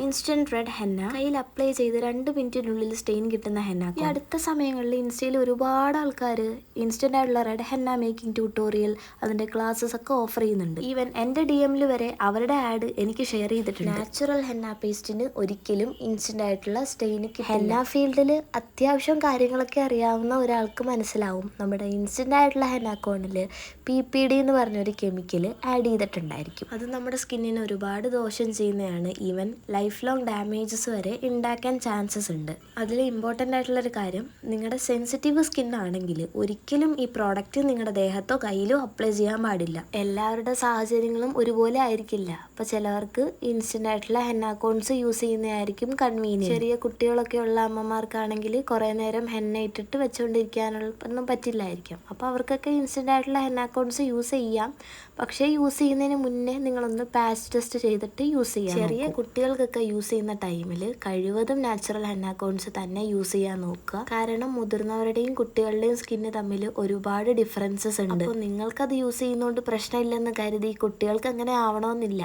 Instant red henna കയ്യിൽ apply ചെയ്ത് 2 മിനിറ്റിനുള്ളിൽ സ്റ്റെയിൻ കിട്ടുന്ന ഹെന്ന. ഈ അടുത്ത സമയങ്ങളിൽ ഇൻസ്റ്റയിൽ ഒരുപാട് ആൾക്കാർ ഇൻസ്റ്റന്റ് ആയിട്ടുള്ള റെഡ് ഹെന്ന മേക്കിംഗ് ട്യൂട്ടോറിയൽ അതിന്റെ ക്ലാസ്സസ് ഒക്കെ ഓഫർ ചെയ്യുന്നുണ്ട്. ഈവൻ എൻ്റെ DM വരെ അവരുടെ ആഡ് എനിക്ക് ഷെയർ ചെയ്തിട്ടുണ്ട്. നാച്ചുറൽ ഹെന്ന പേസ്റ്റിന് ഒരിക്കലും ഇൻസ്റ്റന്റ് ആയിട്ടുള്ള സ്റ്റെയിൻ ഹെന്ന ഫീൽഡിൽ അത്യാവശ്യം കാര്യങ്ങളൊക്കെ അറിയാവുന്ന ഒരാൾക്ക് മനസ്സിലാവും നമ്മുടെ ഇൻസ്റ്റന്റ് ആയിട്ടുള്ള ഹെന്ന അക്കൗണ്ടിൽ PPD എന്ന് പറഞ്ഞൊരു കെമിക്കൽ ആഡ് ചെയ്തിട്ടുണ്ടായിരിക്കും. അത് നമ്മുടെ സ്കിന്നിന് ഒരുപാട് ദോഷം ചെയ്യുന്നതാണ്. ഈവൻ ലൈഫ് ലോങ് ഡാമേജസ് വരെ ഉണ്ടാക്കാൻ ചാൻസസ് ഉണ്ട്. അതിൽ ഇമ്പോർട്ടൻ്റ് ആയിട്ടുള്ളൊരു കാര്യം, നിങ്ങളുടെ സെൻസിറ്റീവ് സ്കിൻ ആണെങ്കിൽ ഒരിക്കലും ഈ പ്രോഡക്റ്റ് നിങ്ങളുടെ ദേഹത്തോ കയ്യിലോ അപ്ലൈ ചെയ്യാൻ പാടില്ല. എല്ലാവരുടെ സാഹചര്യങ്ങളും ഒരുപോലെ ആയിരിക്കില്ല. അപ്പോൾ ചിലവർക്ക് ഇൻസ്റ്റൻ്റ് ആയിട്ടുള്ള ഹെന്ന അക്കൗണ്ട്സ് യൂസ് ചെയ്യുന്നതായിരിക്കും കൺവീനിയൻറ്റ്. ചെറിയ കുട്ടികളൊക്കെ ഉള്ള അമ്മമാർക്കാണെങ്കിൽ കുറേ നേരം ഹെന്ന ഇട്ടിട്ട് വെച്ചുകൊണ്ടിരിക്കാനൊന്നും പറ്റില്ലായിരിക്കും. അപ്പോൾ അവർക്കൊക്കെ ഇൻസ്റ്റൻ്റ് ആയിട്ടുള്ള ഹെന്ന അക്കൗണ്ട്സ് യൂസ് ചെയ്യാം. പക്ഷേ യൂസ് ചെയ്യുന്നതിന് മുന്നേ നിങ്ങളൊന്ന് പാച്ച് ടെസ്റ്റ് ചെയ്തിട്ട് യൂസ് ചെയ്യാം. ചെറിയ കുട്ടികൾക്കൊക്കെ യൂസ് ചെയ്യുന്ന ടൈമിൽ കഴിവതും നാച്ചുറൽ ഹെന്ന അക്കൗണ്ട്സ് തന്നെ യൂസ് ചെയ്യാൻ നോക്കുക. കാരണം മുതിർന്നവരുടെയും കുട്ടികളുടെയും സ്കിന്ന് തമ്മിൽ ഒരുപാട് ഡിഫറൻസസ് ഉണ്ട്. അപ്പോൾ നിങ്ങൾക്കത് യൂസ് ചെയ്യുന്നതുകൊണ്ട് പ്രശ്നമില്ലെന്ന് കരുതി കുട്ടികൾക്ക് അങ്ങനെ ആവണമെന്നില്ല.